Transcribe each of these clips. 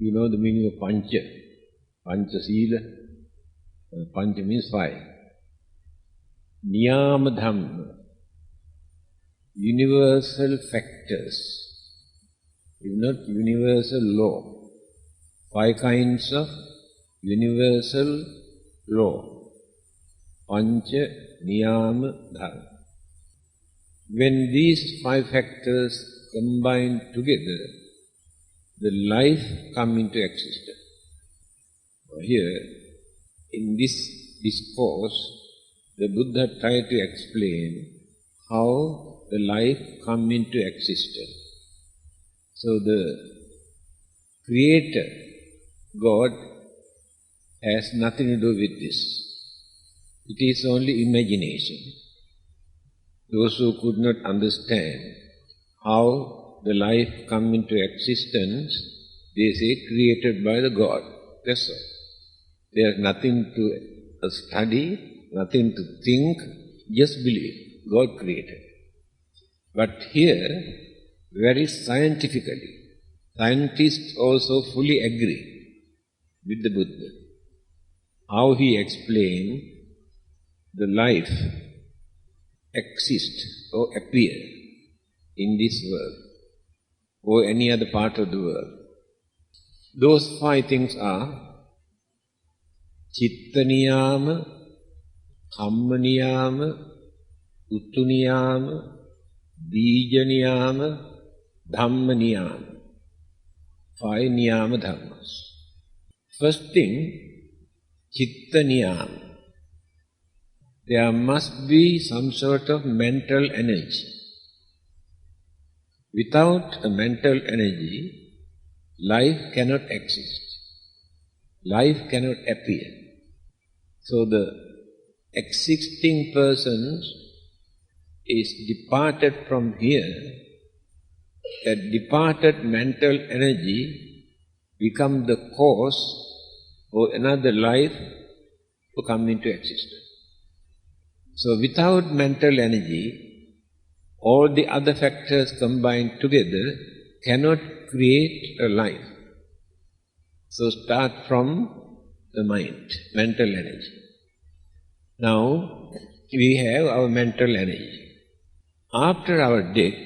You know the meaning of pancha. Pancha sila. Pancha means 5. Niyama dhamma. Universal factors. If not universal law. 5 kinds of universal law. Pancha niyama dhamma. When these 5 factors combine together, the life comes into existence. Here, in this discourse, the Buddha tried to explain how the life comes into existence. So the Creator, God, has nothing to do with this. It is only imagination. Those who could not understand how the life comes into existence, they say created by the God. That's all. There is nothing to study, nothing to think, just believe. God created. But here, very scientifically, scientists also fully agree with the Buddha. How he explained the life exists or appear in this world or any other part of the world. Those 5 things are Chitta niyama, Kamma niyama, Uttu niyama, Bija niyama, Dhamma niyama. 5 niyama dhammas. First thing, Chitta niyama. There must be some sort of mental energy. Without a mental energy, life cannot exist. Life cannot appear. So the existing person is departed from here. That departed mental energy becomes the cause for another life to come into existence. So without mental energy, all the other factors combined together cannot create a life. So start from the mind, mental energy. Now, we have our mental energy. After our death,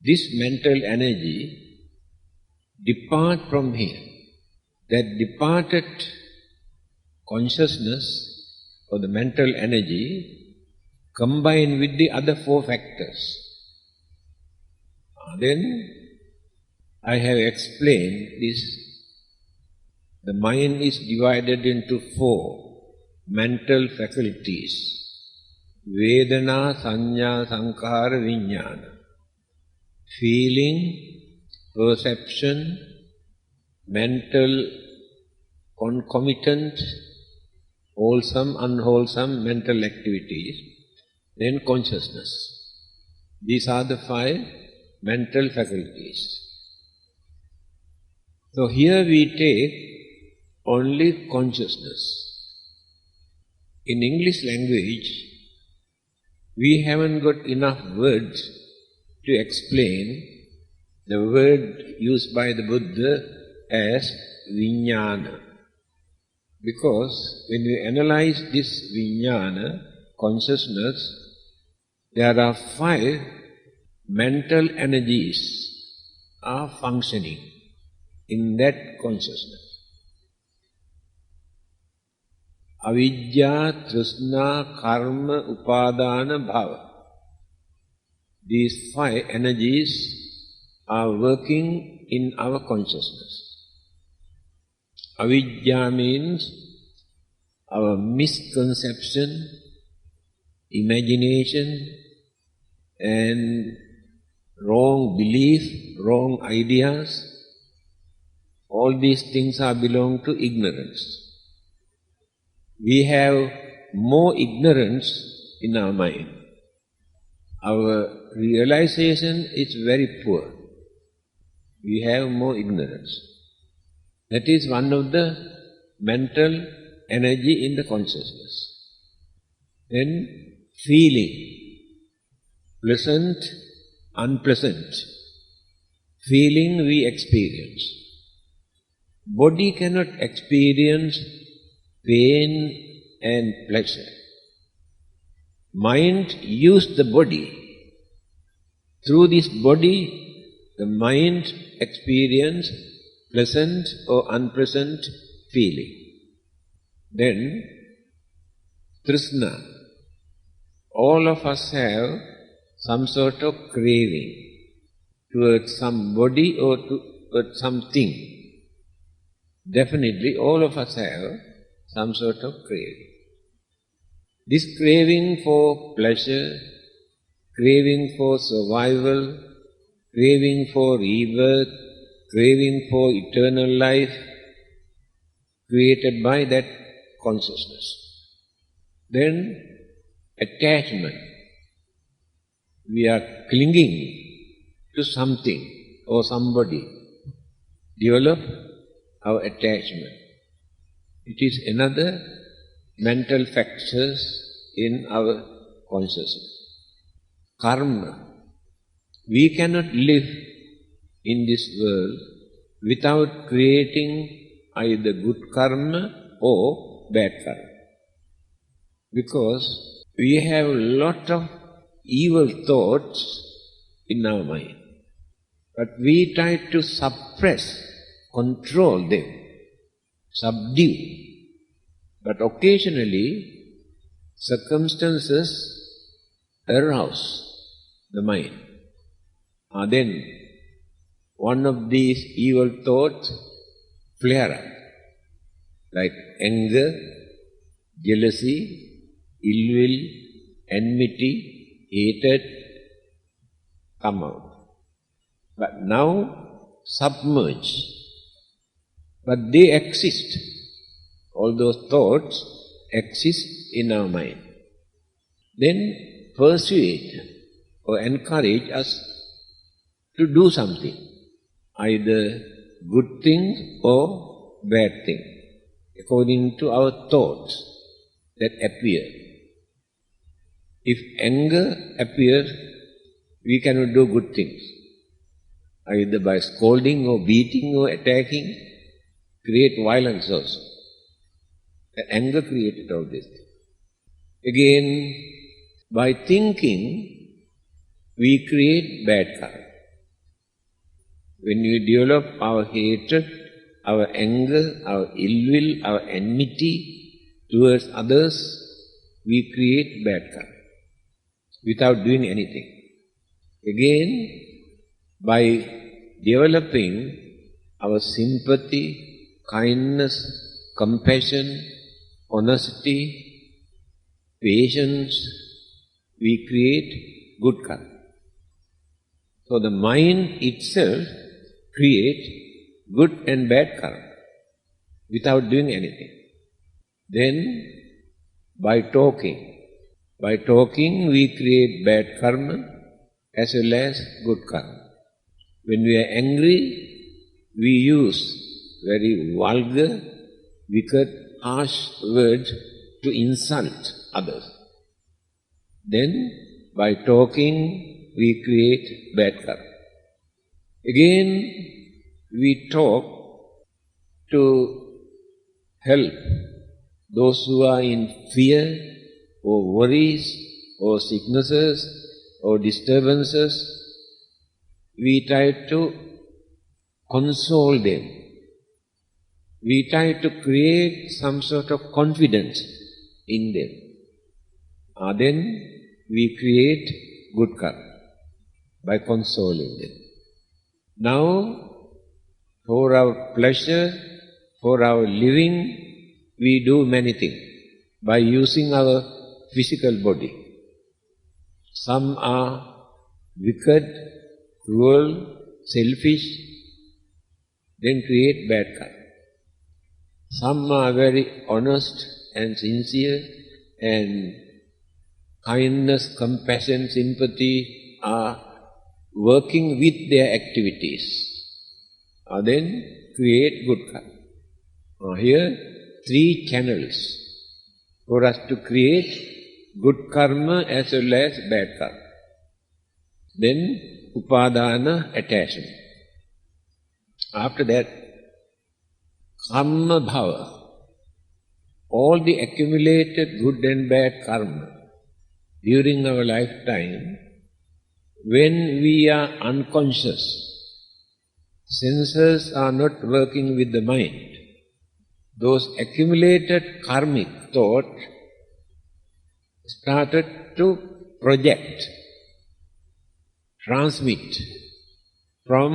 this mental energy departs from here. That departed consciousness or the mental energy combined with the other 4 factors. Then I have explained this. The mind is divided into 4 mental faculties. Vedana, Sanya, Sankhara, Vijnana. Feeling, perception, mental concomitant, wholesome, unwholesome mental activities, then consciousness. These are the 5 mental faculties. So here we take only consciousness. In English language, we haven't got enough words to explain the word used by the Buddha as Vijnana. Because when we analyze this Vijnana, consciousness, there are 5 mental energies are functioning in that consciousness. Avidya, Trishna, Karma, Upadana, Bhava. These 5 energies are working in our consciousness. Avidya means our misconception, imagination, and wrong belief, wrong ideas. All these things are belong to ignorance. We have more ignorance in our mind. Our realization is very poor. We have more ignorance. That is one of the mental energy in the consciousness. Then feeling, pleasant, unpleasant. Feeling we experience. body cannot experience pain and pleasure. Mind uses the body. Through this body, the mind experience pleasant or unpleasant feeling. Then, Trishna. All of us have some sort of craving towards somebody or towards something. Definitely all of us have some sort of craving. This craving for pleasure, craving for survival, craving for rebirth, craving for eternal life, created by that consciousness. Then attachment. We are clinging to something or somebody. Develop our attachment. It is another mental factors in our consciousness. Karma. We cannot live in this world without creating either good karma or bad karma. Because we have a lot of evil thoughts in our mind. But we try to suppress, control them, subdue. But occasionally, circumstances arouse the mind. Then one of these evil thoughts flare up, like anger, jealousy, ill will, enmity, hatred come out. But now submerge. But they exist. All those thoughts exist in our mind. Then persuade or encourage us to do something, either good thing or bad thing, according to our thoughts that appear. If anger appears, we cannot do good things, either by scolding or beating or attacking, create violence also. The anger created all this. Again, by thinking, we create bad karma. When we develop our hatred, our anger, our ill will, our enmity towards others, we create bad karma without doing anything. Again, by developing our sympathy, kindness, compassion, honesty, patience, we create good karma. So the mind itself creates good and bad karma without doing anything. Then, by talking we create bad karma as well as good karma. When we are angry, we use very vulgar, wicked, harsh words to insult others. Then, by talking, we create bad karma. Again, we talk to help those who are in fear or worries or sicknesses or disturbances. We try to console them. We try to create some sort of confidence in them. Then we create good karma by consoling them. Now, for our pleasure, for our living, we do many things by using our physical body. Some are wicked, cruel, selfish, then create bad karma. Some are very honest and sincere, and kindness, compassion, sympathy are working with their activities. Then create good karma. Here, 3 channels for us to create good karma as well as bad karma. Then, upadana, attachment. After that, karma bhava, all the accumulated good and bad karma during our lifetime, when we are unconscious, senses are not working with the mind, those accumulated karmic thought started to project, transmit from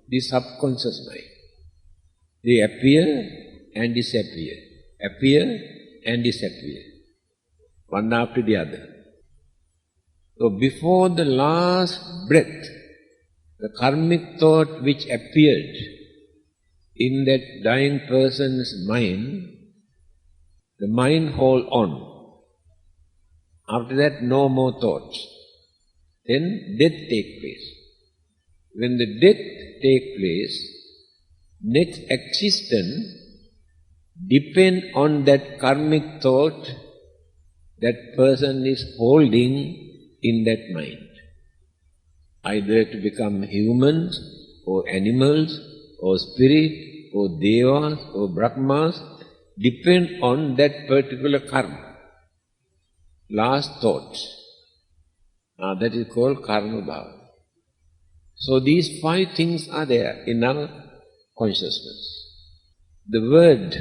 the subconscious mind. They appear and disappear, appear and disappear, one after the other. So before the last breath, the karmic thought which appeared in that dying person's mind, the mind hold on. After that, no more thoughts. Then death take place. When the death take place, next existence depend on that karmic thought that person is holding in that mind. Either to become humans, or animals, or spirit, or devas, or brahmas, depend on that particular karma. Last thoughts. That is called karma bhava. So these 5 things are there in our consciousness. The word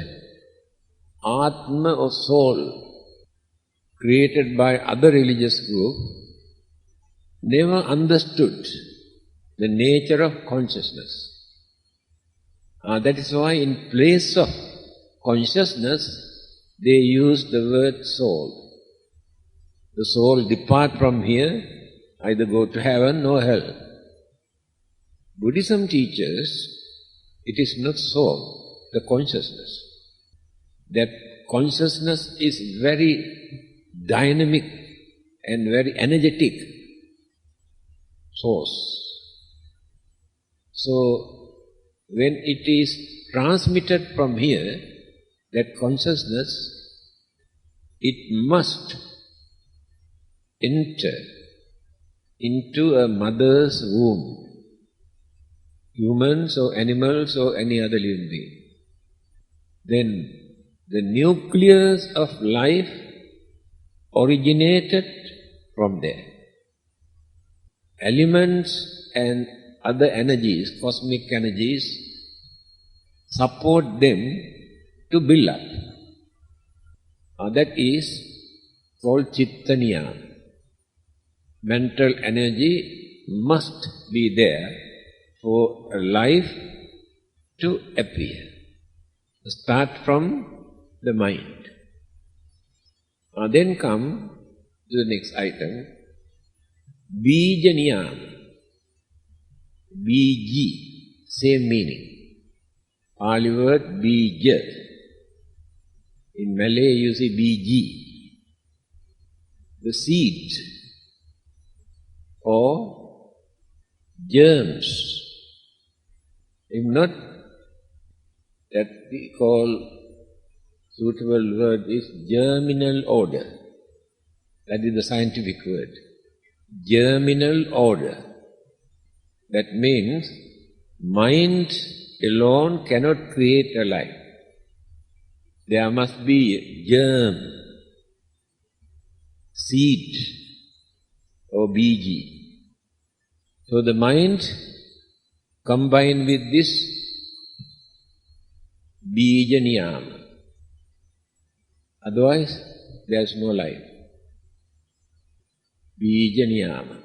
Atma or soul, created by other religious groups, never understood the nature of consciousness. That is why in place of consciousness, they use the word soul. The soul depart from here, either go to heaven or hell. Buddhism teaches it is not soul, the consciousness. That consciousness is very dynamic and very energetic source. So, when it is transmitted from here, that consciousness, it must enter into a mother's womb, humans or animals or any other living being. Then the nucleus of life originated from there. Elements and other energies, cosmic energies, support them to build up. That is called Chitta Niyama. Mental energy must be there for a life to appear. Start from the mind. Then come to the next item, Bija Niyama. Biji, same meaning. Pali word Bija. In Malay you say Biji. The seed or germs. If not, that we call suitable word is germinal order. That is the scientific word. Germinal order. That means mind alone cannot create a life. There must be germ, seed or biji. So the mind combined with this bija niyama. Otherwise, there is no life. Bija niyama.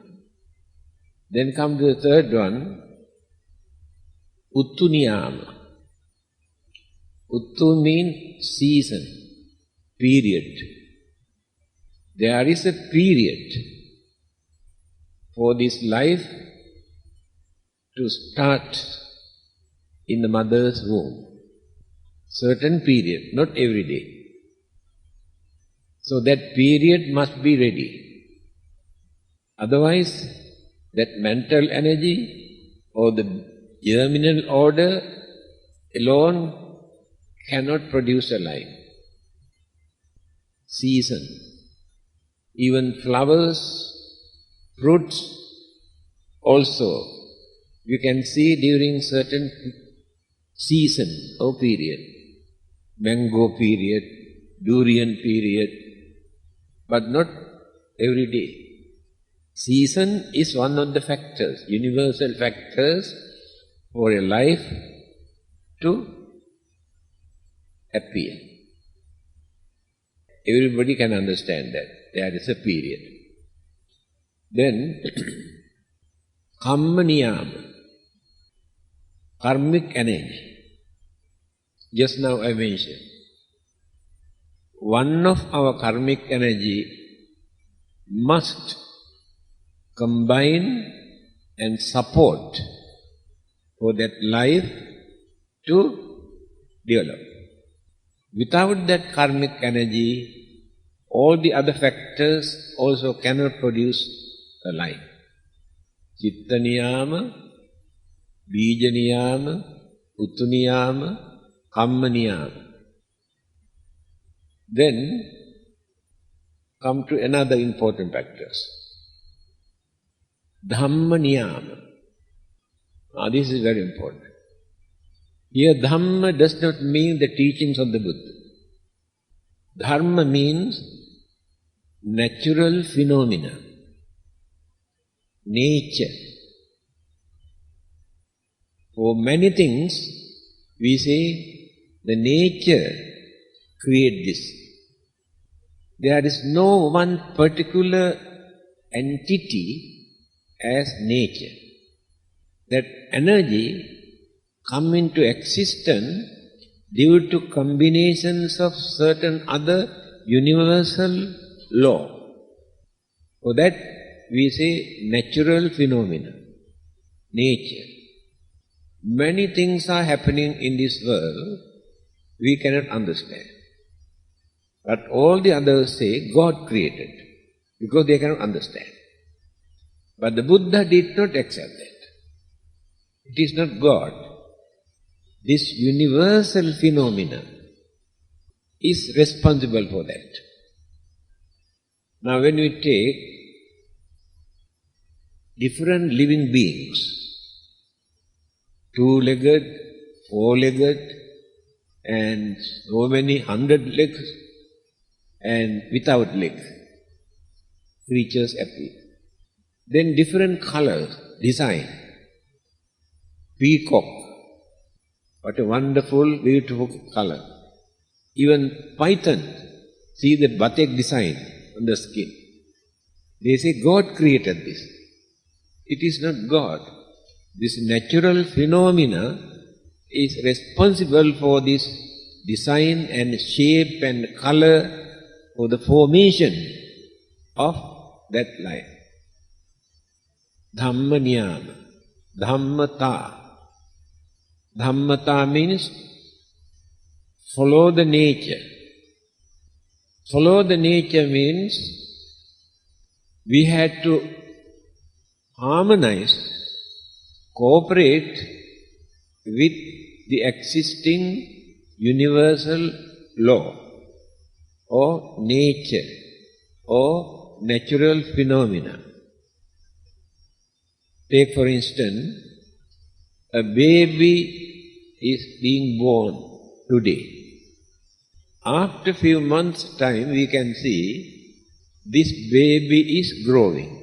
Then come to the third one, Uttu niyama. Uttu means season, period. There is a period for this life to start in the mother's womb. Certain period, not every day. So that period must be ready. Otherwise, that mental energy or the germinal order alone cannot produce a life. Season. Even flowers, fruits also, you can see during certain season or period, mango period, durian period, but not every day. Season is one of the factors, universal factors for a life to appear. Everybody can understand that. There is a period. Then, Kamma Niyama, karmic energy. Just now I mentioned. One of our karmic energy must combine and support for that life to develop. Without that karmic energy, all the other factors also cannot produce a life. Chitta niyama, bija niyama, uttu niyama, kamma niyama. Then come to another important factors. Dhamma niyama. Now this is very important. Here Dhamma does not mean the teachings of the Buddha. Dharma means natural phenomena, nature. For many things we say the nature creates this. There is no one particular entity as nature. That energy come into existence due to combinations of certain other universal law. For that we say natural phenomena, nature. Many things are happening in this world we cannot understand. But all the others say God created, because they cannot understand. But the Buddha did not accept that. It is not God. This universal phenomena is responsible for that. Now when we take different living beings, two-legged, four-legged, and so many 100 legs, and without legs, creatures appear. Then different colors, design. Peacock, what a wonderful, beautiful color. Even python, see the batik design on the skin. They say God created this. It is not God. This natural phenomena is responsible for this design and shape and color for the formation of that life. Dhamma niyama, dhammata. Dhammata means follow the nature. Follow the nature means we had to harmonize, cooperate with the existing universal law or nature or natural phenomena. Take for instance, a baby is being born today. After a few months' time we can see this baby is growing.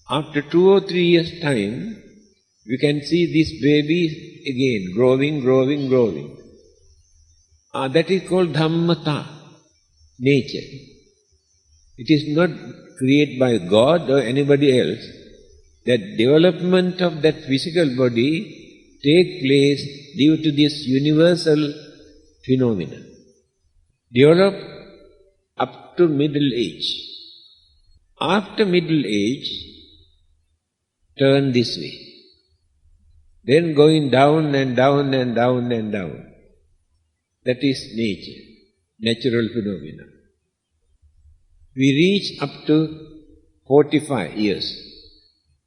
After 2 or 3 years' time we can see this baby again growing. That is called dhammata, nature. It is not created by God or anybody else. That development of that physical body take place due to this universal phenomena. Develop up to middle age. After middle age, turn this way. Then going down and down and down and down. That is nature, natural phenomena. We reach up to 45 years.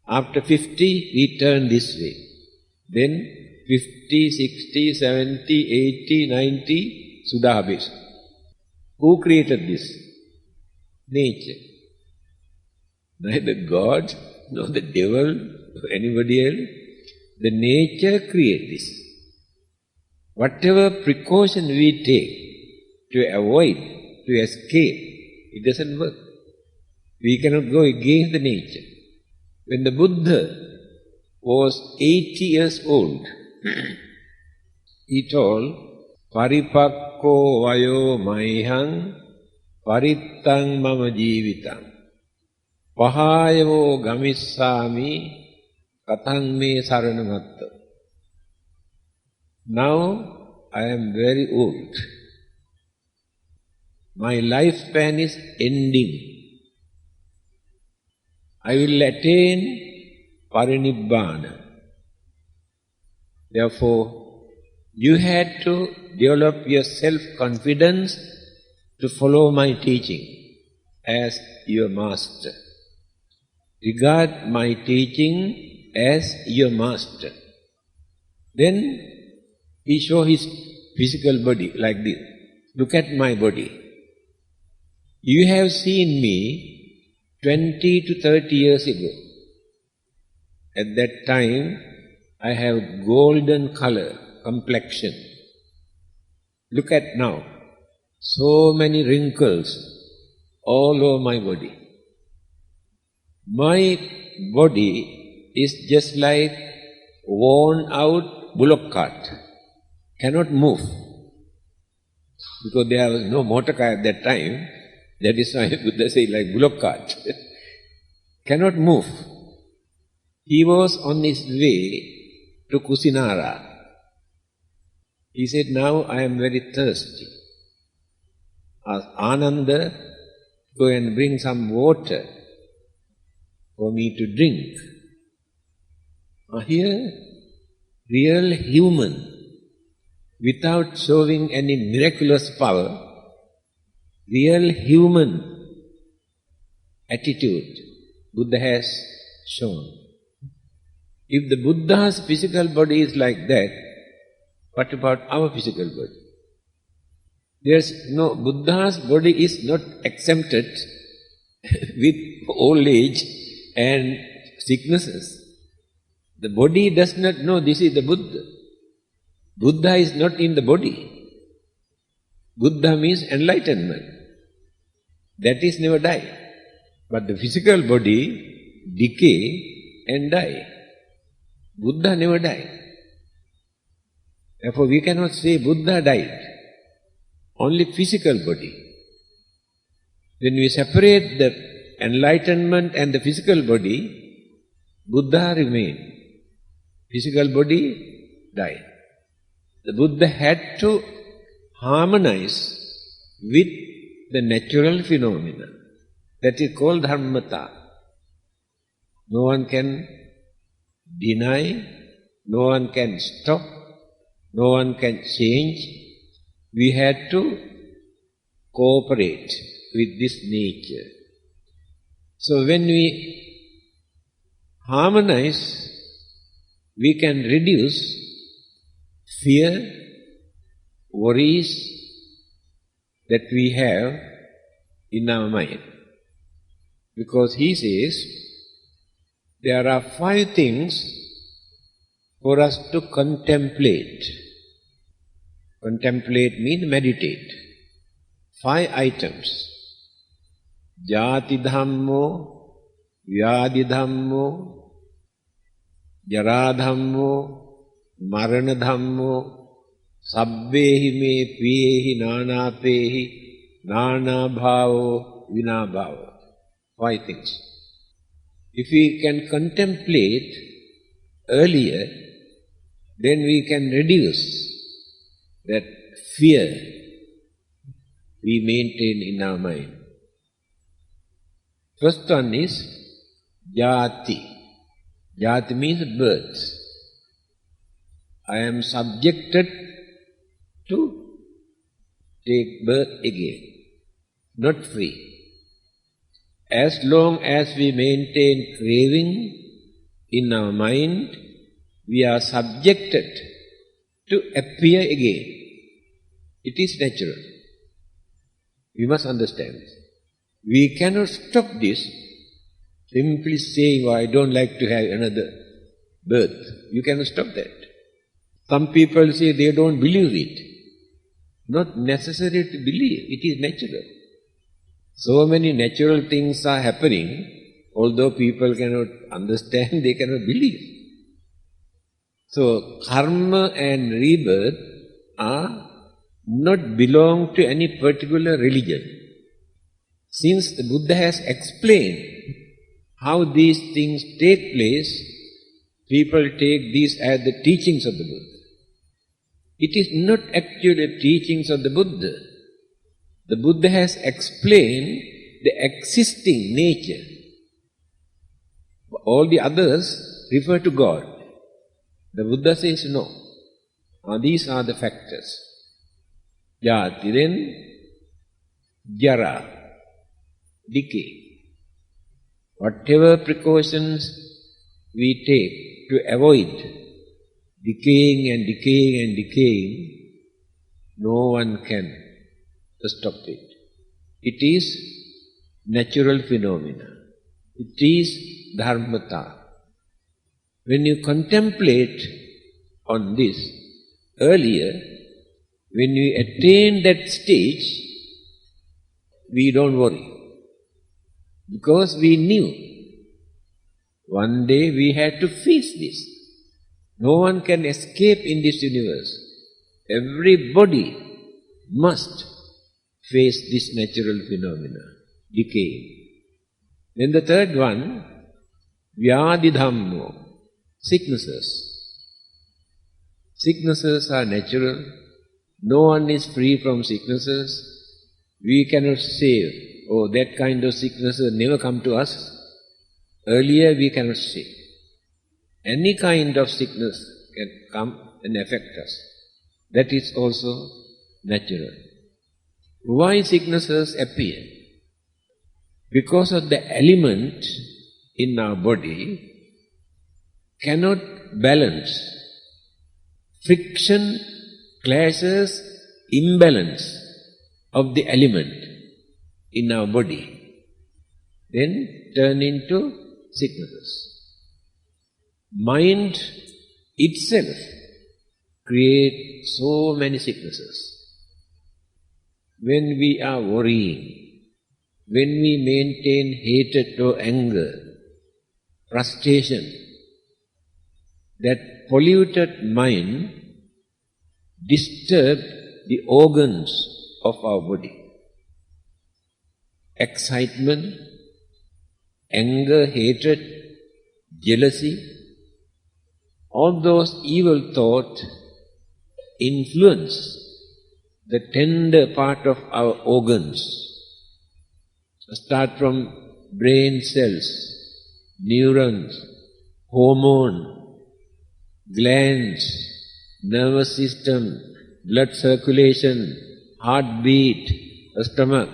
After 50, we turn this way. Then 50, 60, 70, 80, 90, sudah habis. Who created this? Nature. Neither God, nor the devil, nor anybody else. The nature creates this. Whatever precaution we take to avoid, to escape, it doesn't work. We cannot go against the nature. When the Buddha was 80 years old, he told, Paripakko vayo maihang parittang mama jivitang pahayavo gamissami katang me saranamatta. Now I am very old. My lifespan is ending. I will attain parinibbana. Therefore, you had to develop your self-confidence to follow my teaching as your master. Regard my teaching as your master. Then he showed his physical body like this. Look at my body. You have seen me 20 to 30 years ago. At that time, I have golden color, complexion. Look at now. So many wrinkles all over my body. My body is just like worn out bullock cart. Cannot move. Because there was no motor car at that time. That is why Buddha said like bullock cart. Cannot move. He was on his way to Kusinara. He said, now I am very thirsty. Asked Ananda, go and bring some water for me to drink. Here, real human, without showing any miraculous power, real human attitude Buddha has shown. If the Buddha's physical body is like that, what about our physical body? Buddha's body is not exempted with old age and sicknesses. The body does not know this is the Buddha. Buddha is not in the body. Buddha means enlightenment. That is never die. But the physical body decay and die. Buddha never died. Therefore we cannot say Buddha died. Only physical body. When we separate the enlightenment and the physical body, Buddha remained. Physical body died. The Buddha had to harmonize with the natural phenomena. That is called dharmata. No one can deny, no one can stop, no one can change. We had to cooperate with this nature. So when we harmonize, we can reduce fear, worries that we have in our mind. Because he says, there are 5 things for us to contemplate. Contemplate means meditate. 5 items. Jati dhammo, vyadi dhammo, jara dhammo, marana dhammo, sabbehi me piyehi nanapehi, nana bhavo, vina bhavo. 5 things. If we can contemplate earlier, then we can reduce that fear we maintain in our mind. First one is jati. Jati means birth. I am subjected to take birth again, not free. As long as we maintain craving in our mind, we are subjected to appear again. It is natural. We must understand this. We cannot stop this simply saying, oh, I don't like to have another birth. You cannot stop that. Some people say they don't believe it. Not necessary to believe, it is natural. So many natural things are happening, although people cannot understand, they cannot believe. So, karma and rebirth are not belong to any particular religion. Since the Buddha has explained how these things take place, people take these as the teachings of the Buddha. It is not actually teachings of the Buddha. The Buddha has explained the existing nature. All the others refer to God. The Buddha says no. Now these are the factors. Jati, then jara, decay. Whatever precautions we take to avoid decaying and decaying and decaying, no one can stop it. It is natural phenomena. It is dharmata. When you contemplate on this, earlier, when we attain that stage, we don't worry. Because we knew one day we had to face this. No one can escape in this universe. Everybody must face this natural phenomena, decay. Then the third one, vyadi dhammo, sicknesses. Sicknesses are natural. No one is free from sicknesses. We cannot say, oh, that kind of sickness will never come to us. Earlier we cannot say. Any kind of sickness can come and affect us. That is also natural. Why sicknesses appear? Because of the element in our body cannot balance. Friction, clashes, imbalance of the element in our body, then turn into sicknesses. Mind itself creates so many sicknesses. When we are worrying, when we maintain hatred or anger, frustration, that polluted mind disturbs the organs of our body. Excitement, anger, hatred, jealousy, all those evil thoughts influence the tender part of our organs. Start from brain cells, neurons, hormone, glands, nervous system, blood circulation, heartbeat, stomach.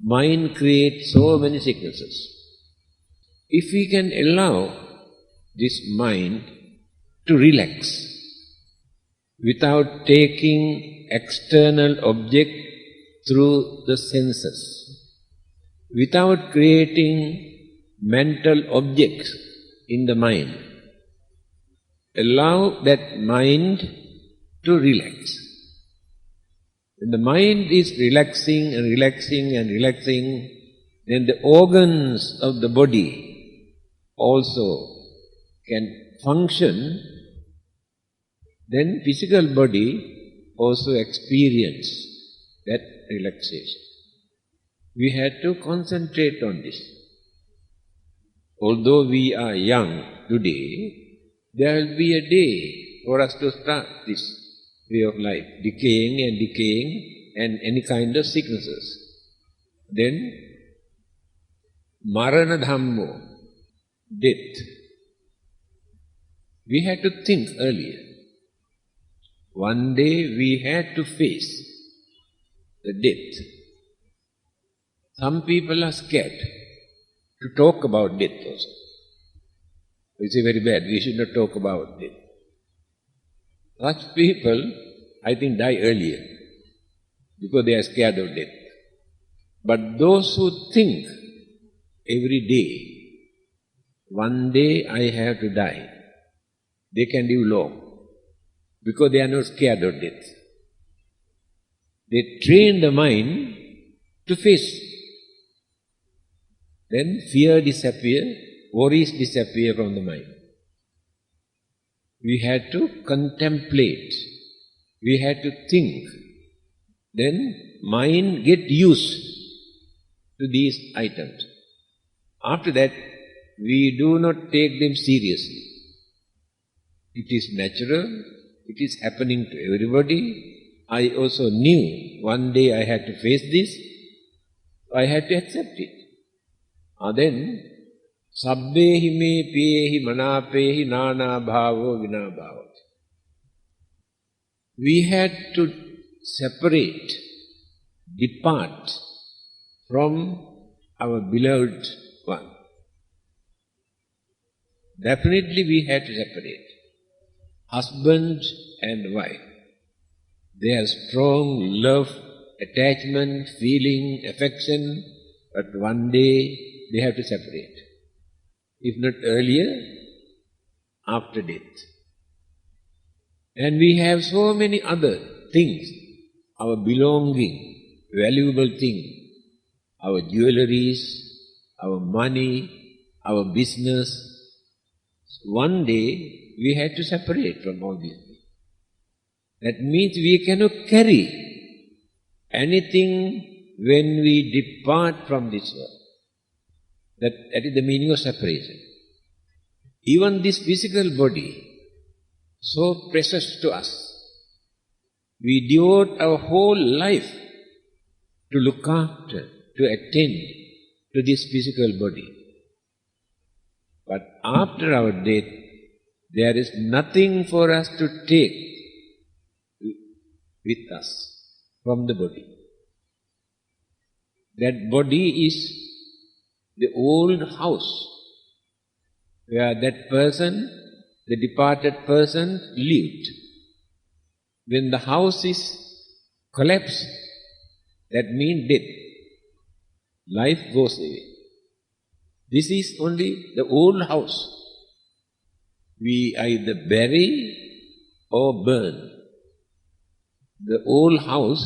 Mind creates so many sicknesses. If we can allow this mind to relax without taking external object through the senses, without creating mental objects in the mind, allow that mind to relax. When the mind is relaxing and relaxing and relaxing, then the organs of the body also can function, then physical body also experience that relaxation. We had to concentrate on this. Although we are young today, there will be a day for us to start this way of life, decaying and any kind of sicknesses. Then, marana dhammo, death. We had to think earlier. One day we had to face the death. Some people are scared to talk about death also. We say very bad, we should not talk about death. Such people, I think, die earlier because they are scared of death. But those who think every day, one day I have to die, they can live long. because they are not scared of death. They train the mind to face. Then fear disappears, worries disappear from the mind. We had to contemplate, we had to think. Then mind get used to these items. After that, we do not take them seriously. It is natural, it is happening to everybody. I also knew one day I had to face this, I had to accept it. Then, sabbehi me piyehi manapehi nana bhavo vina bhavo. We had to separate, depart from our beloved one. Definitely we had to separate. Husband and wife. They have strong love, attachment, feeling, affection, but one day they have to separate. If not earlier, after death. And we have so many other things, our belonging, valuable thing, our jewelries, our money, our business. One day we had to separate from all these things. That means we cannot carry anything when we depart from this world. That is the meaning of separation. Even this physical body, so precious to us, we devote our whole life to look after, to attend to this physical body. But after our death, there is nothing for us to take with us from the body. That body is the old house where that person, the departed person, lived. When the house is collapsed, that means death. Life goes away. This is only the old house. We either bury or burn the old house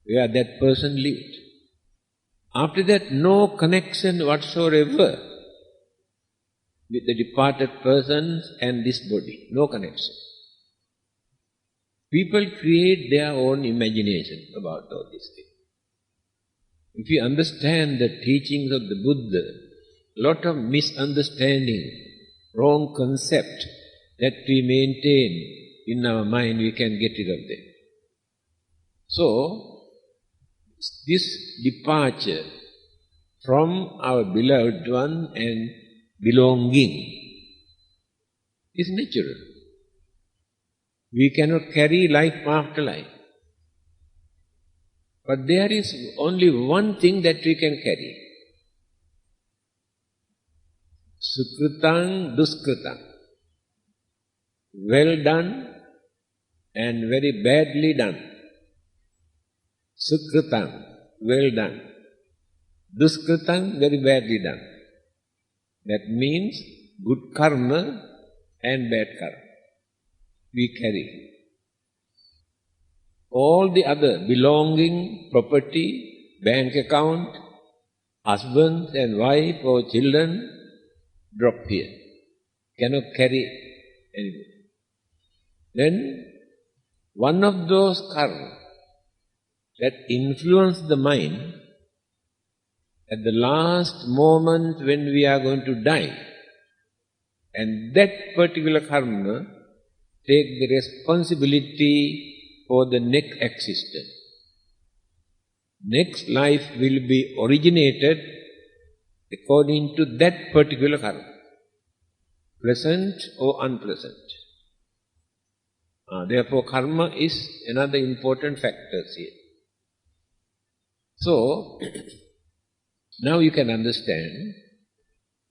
where that person lived. After that, no connection whatsoever with the departed persons and this body. No connection. People create their own imagination about all these things. If you understand the teachings of the Buddha, lot of misunderstanding, wrong concept that we maintain in our mind, we can get rid of them. So, this departure from our beloved one and belonging is natural. We cannot carry life after life. But there is only one thing that we can carry. Sukritang duskritang. Well done and very badly done. Sukritang, well done. Duskritang, very badly done. That means good karma and bad karma. We carry. All the other belonging, property, bank account, husband and wife or children, drop here. Cannot carry anymore. Then, one of those karma that influence the mind at the last moment when we are going to die, and that particular karma take the responsibility for the next existence. Next life will be originated according to that particular karma, pleasant or unpleasant. Therefore, karma is another important factor here. So, now you can understand,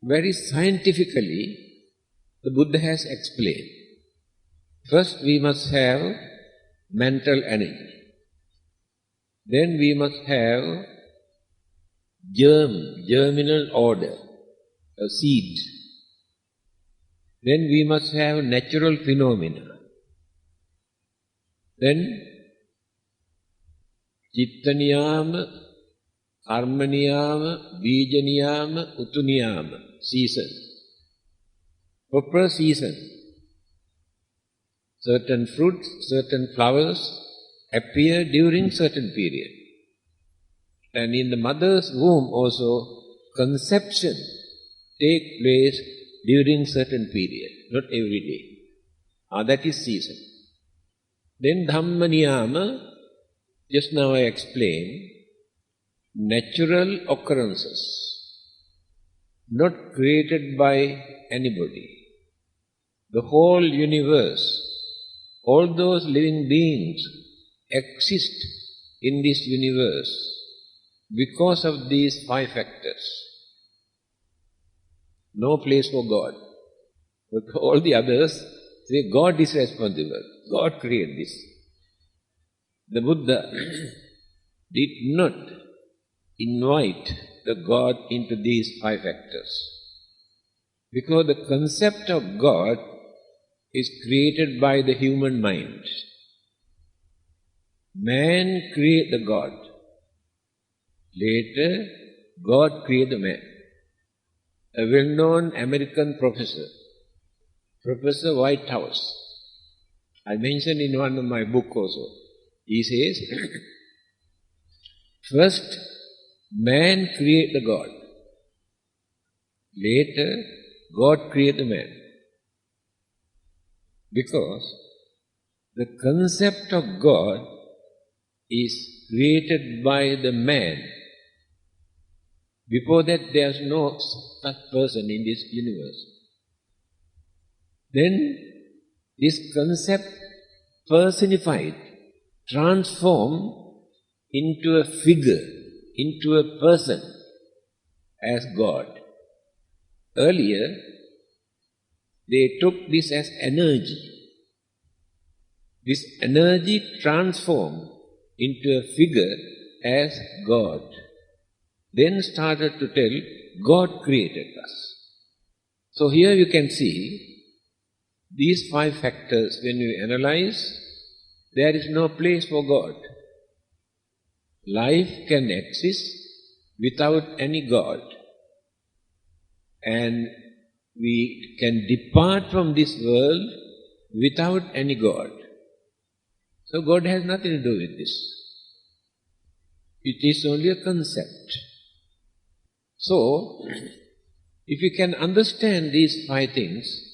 very scientifically, the Buddha has explained. First, we must have mental energy. Then we must have germinal order, a seed. Then we must have natural phenomena. Then Chitta Niyama, Karma Niyama, Bija Niyama, Utu Niyama, season. Proper season. Certain fruits, certain flowers appear during certain period. And in the mother's womb also, conception take place during certain period, not every day. That is season. Then Dhamma Niyama, just now I explained, natural occurrences, not created by anybody. The whole universe, all those living beings exist in this universe because of these 5 factors. No place for God. But all the others say God is responsible. God created this. The Buddha did not invite the God into these 5 factors. Because the concept of God is created by the human mind. Man created the God. Later, God created the man. A well-known American professor, Professor Whitehouse, I mentioned in one of my books also, he says, first, man created the God. Later, God created the man. Because the concept of God is created by the man. Before that, there is no such person in this universe. Then, this concept personified, transformed into a figure, into a person as God. Earlier, they took this as energy. This energy transformed into a figure as God. Then started to tell, God created us. So here you can see, these 5 factors, when you analyze, there is no place for God. Life can exist without any God. And we can depart from this world without any God. So God has nothing to do with this. It is only a concept. So, if we can understand these 5 things,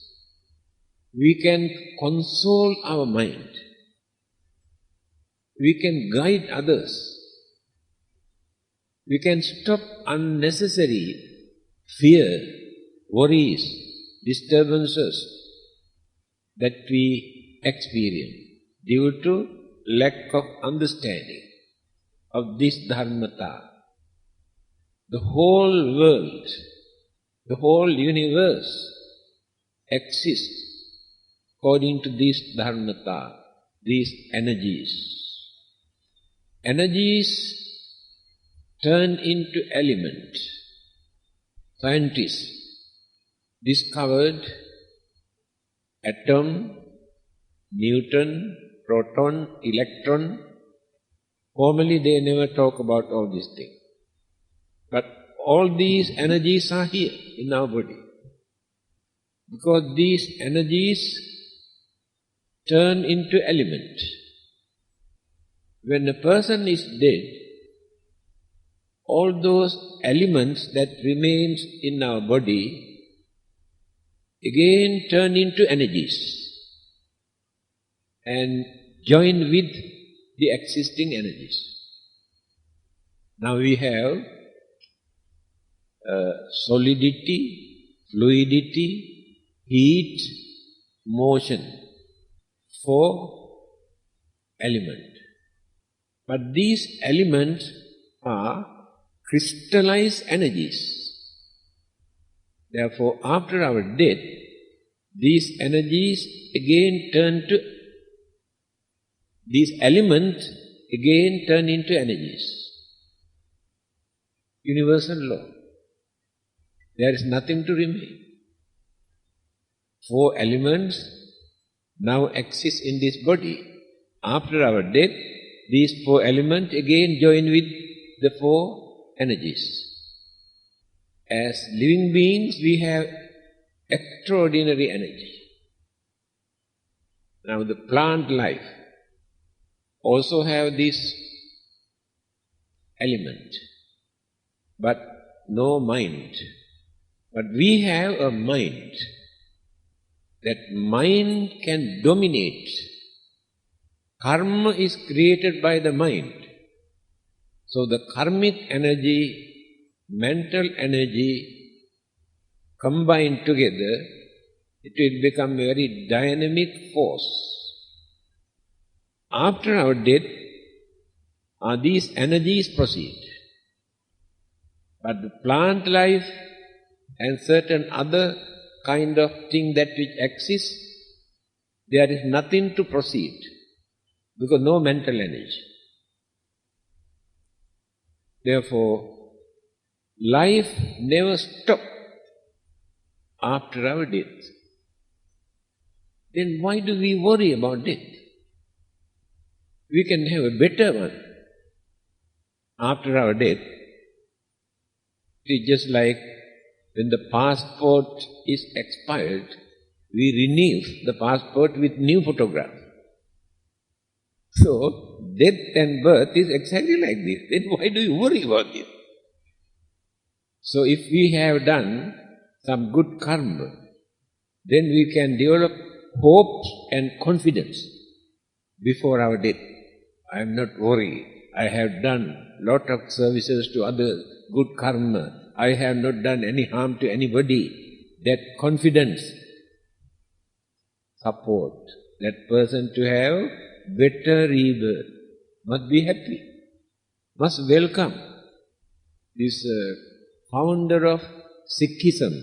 we can console our mind. We can guide others. We can stop unnecessary fear, worries, disturbances that we experience due to lack of understanding of this dharmata. The whole world, the whole universe exists according to this dharmata, these energies. Energies turn into element. Scientists discovered atom, neutron, proton, electron. Formerly they never talk about all these things. But all these energies are here in our body. Because these energies turn into element. When a person is dead, all those elements that remains in our body again turn into energies and join with the existing energies. Now we have solidity, fluidity, heat, motion, 4 elements. But these elements are crystallized energies. Therefore, after our death, these energies again turn to, these elements again turn into energies. Universal law. There is nothing to remain. 4 elements now exist in this body. After our death, these four elements again join with the four energies. As living beings, we have extraordinary energy. Now the plant life also have this element, but no mind. But we have a mind. That mind can dominate. Karma is created by the mind. So the karmic energy, mental energy combined together, it will become a very dynamic force. After our death, these energies proceed. But the plant life and certain other kind of thing that which exists, there is nothing to proceed because no mental energy. Therefore, life never stops after our death. Then why do we worry about death? We can have a better one. After our death, it is just like when the passport is expired, we renew the passport with new photograph. So, death and birth is exactly like this. Then why do you worry about this? So, if we have done some good karma, then we can develop hope and confidence before our death. I am not worried. I have done lot of services to others, good karma. I have not done any harm to anybody. That confidence support that person to have better rebirth. Must be happy. Must welcome this founder of Sikhism,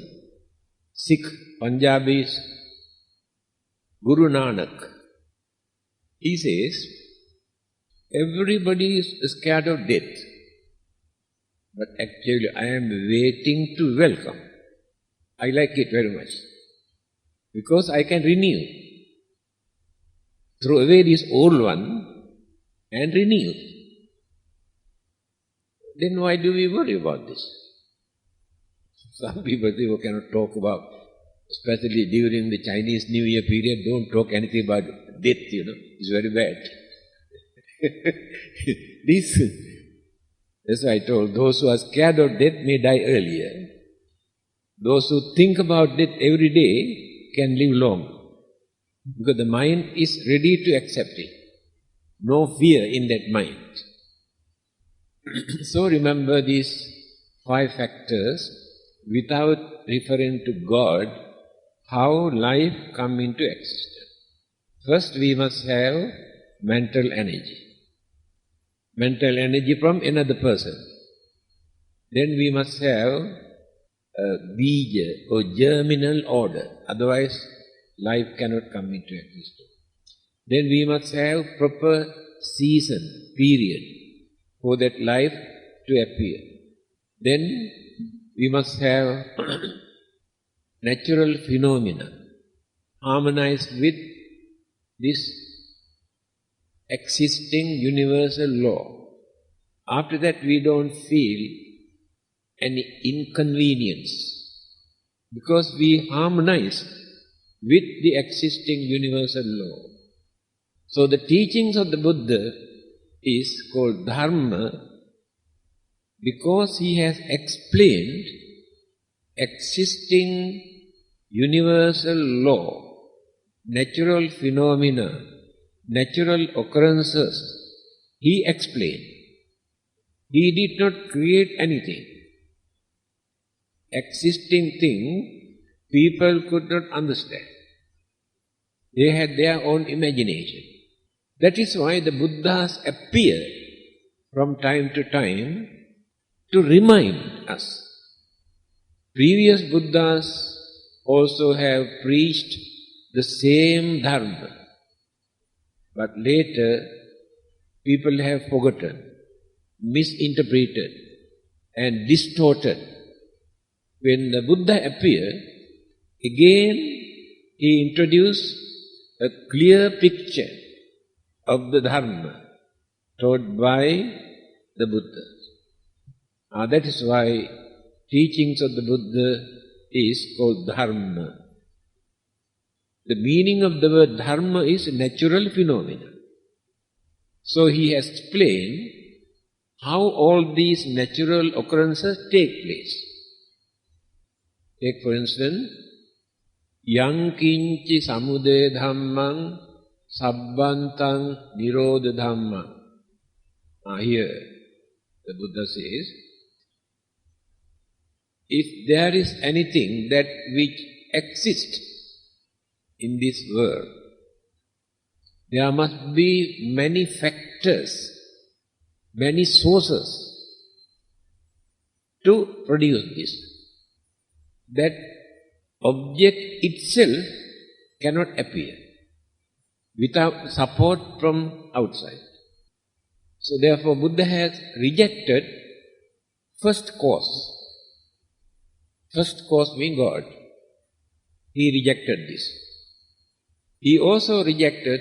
Sikh, Punjabis, Guru Nanak. He says, everybody is scared of death. But actually, I am waiting to welcome. I like it very much. Because I can renew. Throw away this old one and renew. Then why do we worry about this? Some people say, we cannot talk about, especially during the Chinese New Year period, don't talk anything about death, it's very bad. That's why I told, those who are scared of death may die earlier. Those who think about death every day can live long. Because the mind is ready to accept it. No fear in that mind. So remember these 5 factors without referring to God, how life come into existence. First we must have mental energy. Mental energy from another person. Then we must have a bija or germinal order. Otherwise, life cannot come into existence. Then we must have proper season, period, for that life to appear. Then we must have natural phenomena harmonized with this existing universal law. After that we don't feel any inconvenience because we harmonize with the existing universal law. So the teachings of the Buddha is called Dharma because he has explained existing universal law, natural phenomena, natural occurrences, he explained. He did not create anything. Existing thing, people could not understand. They had their own imagination. That is why the Buddhas appear from time to time to remind us. Previous Buddhas also have preached the same Dharma. But later, people have forgotten, misinterpreted and distorted. When the Buddha appeared, again he introduced a clear picture of the Dharma taught by the Buddha. That is why teachings of the Buddha is called Dharma. The meaning of the word Dharma is natural phenomena. So he has explained how all these natural occurrences take place. Take for instance, Yang kinci samudaya dhammang sabbantang nirodha dhammang. Here the Buddha says, if there is anything that which exists in this world, there must be many factors, many sources to produce this. That object itself cannot appear without support from outside. So therefore Buddha has rejected first cause. First cause being God. He rejected this. He also rejected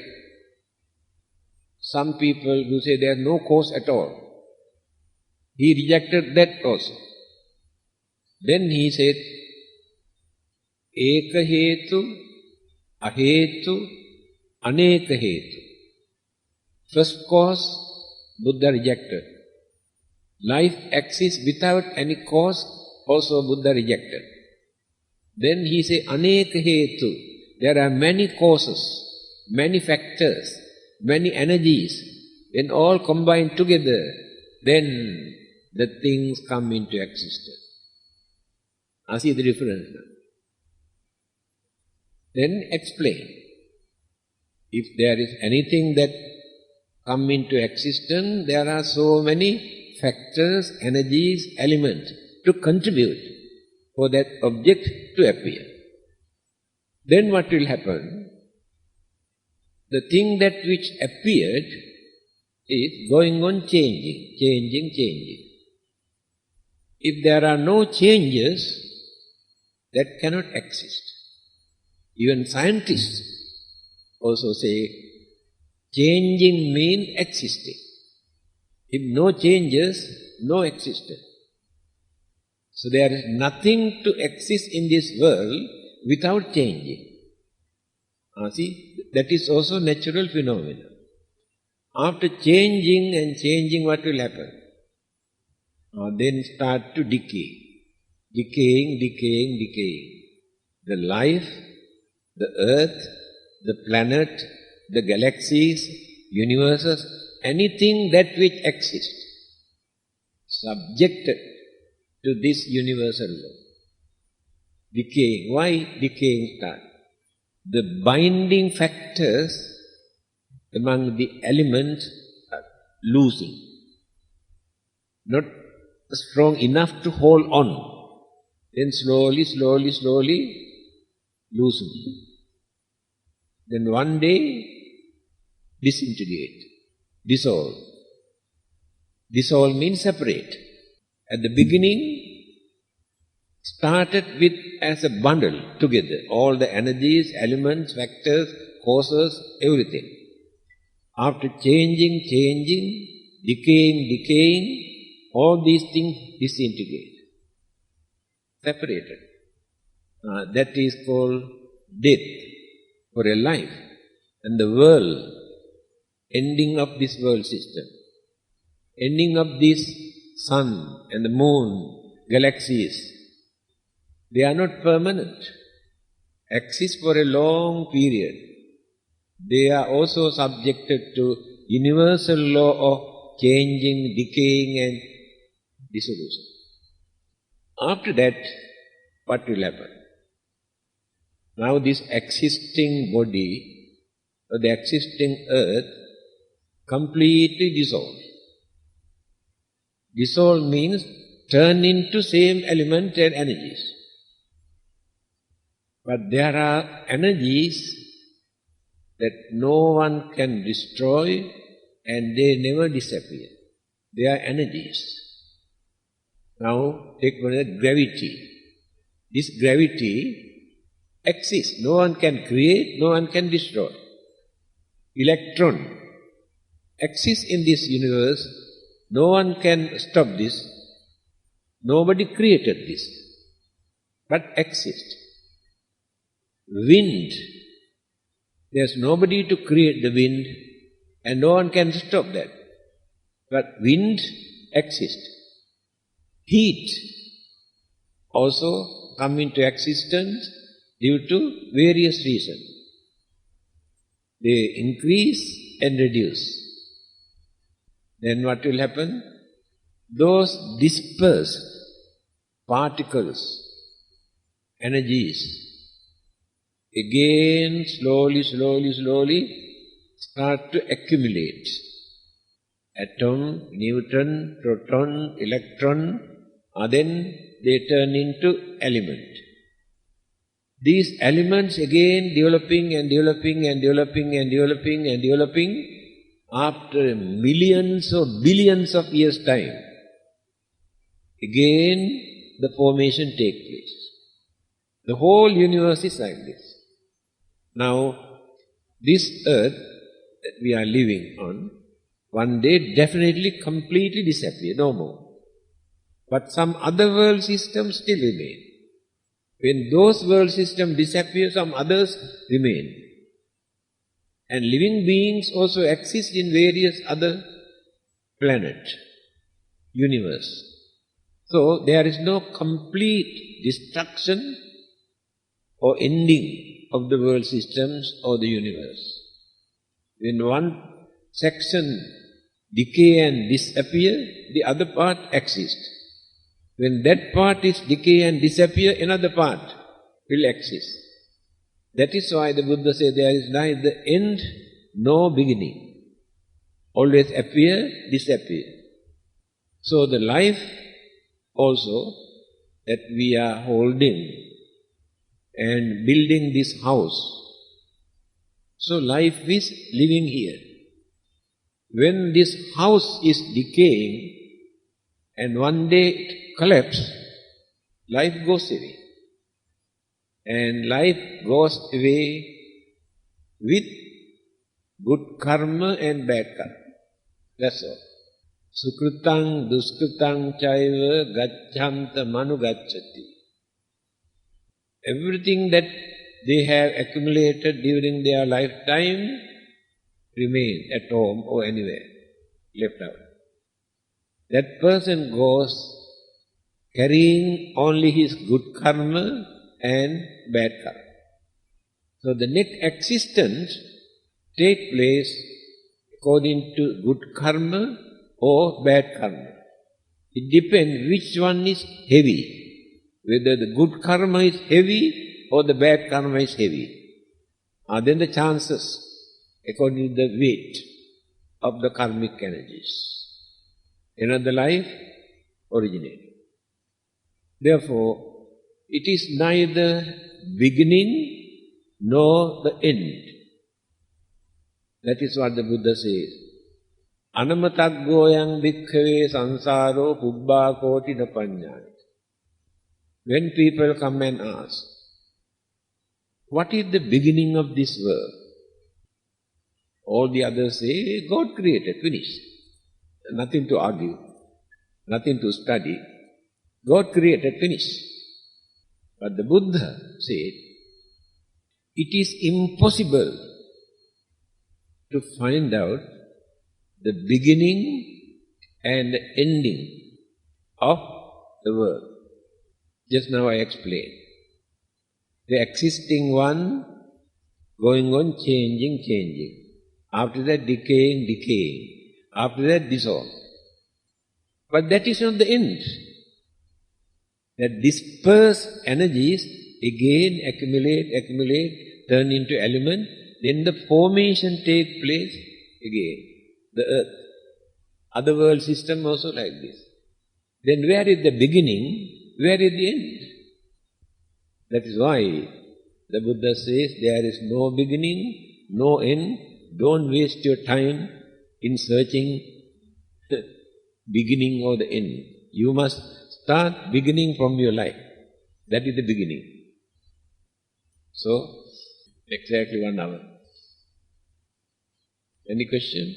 some people who say there is no cause at all. He rejected that also. Then he said, Eka hetu, ahetu, aneka hetu. First cause, Buddha rejected. Life exists without any cause, also Buddha rejected. Then he said, aneka hetu. There are many causes, many factors, many energies. When all combine together, then the things come into existence. I see the difference now. Then explain. If there is anything that come into existence, there are so many factors, energies, elements to contribute for that object to appear. Then what will happen? The thing that which appeared is going on changing. If there are no changes, that cannot exist. Even scientists also say, changing means existing. If no changes, no existence. So there is nothing to exist in this world without changing. See, that is also natural phenomena. After changing, what will happen? Then start to decay. Decaying. The life, the earth, the planet, the galaxies, universes, anything that which exists, subjected to this universal law. Decaying. Why decaying start? The binding factors among the elements are losing. Not strong enough to hold on. Then slowly loosen. Then one day, disintegrate, dissolve. Dissolve means separate. At the beginning, started with as a bundle together, all the energies, elements, factors, causes, everything. After changing, decaying, all these things disintegrate, separated. That is called death for a life. And the world, ending of this world system, ending of this sun and the moon, galaxies, they are not permanent, exist for a long period. They are also subjected to universal law of changing, decaying and dissolution. After that, what will happen? Now this existing body, or the existing earth, completely dissolved. Dissolve means turn into same element and energies. But there are energies that no one can destroy and they never disappear. They are energies. Now take one of gravity. This gravity exists. No one can create, no one can destroy. Electron exists in this universe. No one can stop this. Nobody created this, but exists. Wind. There's nobody to create the wind, and no one can stop that. But wind exists. Heat also come into existence due to various reasons. They increase and reduce. Then what will happen? Those dispersed particles, energies, again slowly start to accumulate. Atom, neutron, proton, electron, then they turn into element. These elements again developing after millions or billions of years' time. Again the formation takes place. The whole universe is like this. Now, this earth that we are living on, one day definitely completely disappear, no more. But some other world systems still remain. When those world systems disappear, some others remain. And living beings also exist in various other planets, universe. So there is no complete destruction or ending of the world systems or the universe. When one section decay and disappear, the other part exists. When that part is decay and disappear, another part will exist. That is why the Buddha said there is neither end nor beginning. Always appear, disappear. So the life also that we are holding and building this house. So life is living here. When this house is decaying and one day it collapses, life goes away. And life goes away with good karma and bad karma. That's all. Sukritang duskritang chaiva gacchanta manu gacchati. Everything that they have accumulated during their lifetime remains at home or anywhere, left out. That person goes carrying only his good karma and bad karma. So the next existence takes place according to good karma or bad karma. It depends which one is heavy. Whether the good karma is heavy or the bad karma is heavy. Then the chances according to the weight of the karmic energies. Another life originates. Therefore, it is neither beginning nor the end. That is what the Buddha says. Anamataggoyang bhikkhave sansaro pubbha koti napanyāni. When people come and ask, what is the beginning of this world? All the others say, God created, finished. Nothing to argue, nothing to study. God created, finished. But the Buddha said, it is impossible to find out the beginning and the ending of the world. Just now I explained. The existing one going on, changing. After that decaying. After that dissolve. But that is not the end. That dispersed energies again accumulate, turn into element, then the formation takes place again. The earth. Other world system also like this. Then where is the beginning? Where is the end? That is why the Buddha says there is no beginning, no end. Don't waste your time in searching the beginning or the end. You must start beginning from your life. That is the beginning. So, exactly 1 hour. Any question?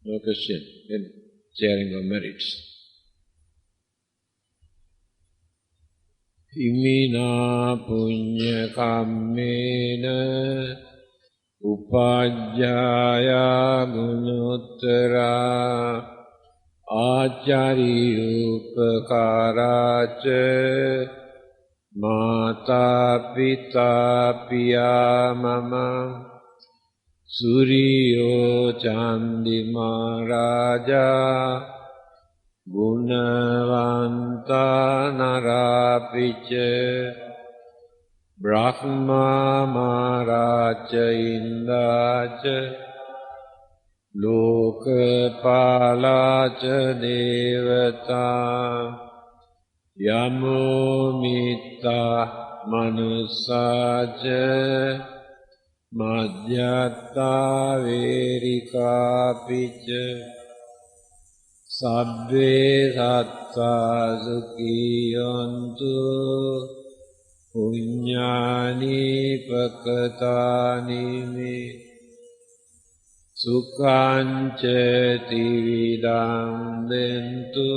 No question. Then sharing of merits. Imina punya kammena upajjaya gunuttara achariyupakaraca mata pita piya mama Suriyo Chandima Raja Gunavanta Narapicha Brahma Maracha Indacha Lokapalacha Devata Yamo Mitta Manusacha Madhyatta Verika Picha Sabbe Satta Sukhiyantu Punyani Pakatani Me Sukhanca Tividam Dentu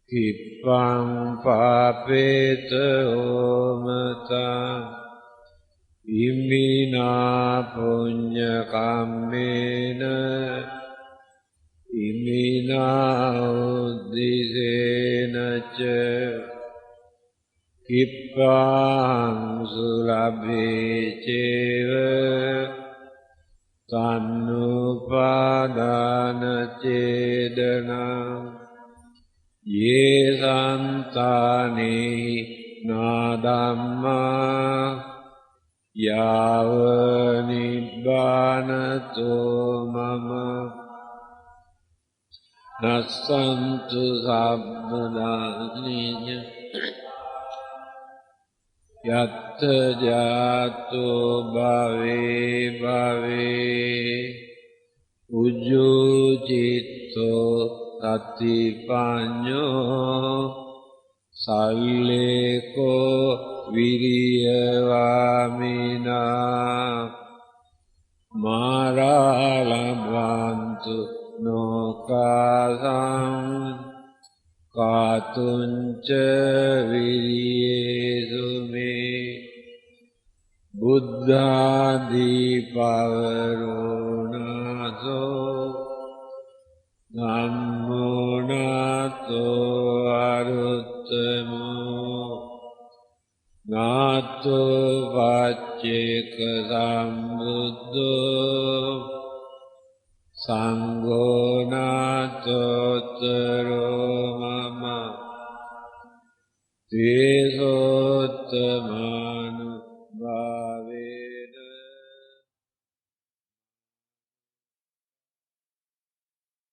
Kippam Papeta Omata Imina punya kammena imina uddisena ca kippang sulabhe ceva tannupadana cedanam ye santane nadamma Yava nibbanato mama nassantu sabbadaninya yatta jato bhave bhave ujjujitto tatipanyo salleko viriyavamina maralabhantu nokasam katunca viriyesu me buddhadi pavaronaso nammunato aruttamo Nato vacceka sambuddho Sangho nato taro mama Tesottamana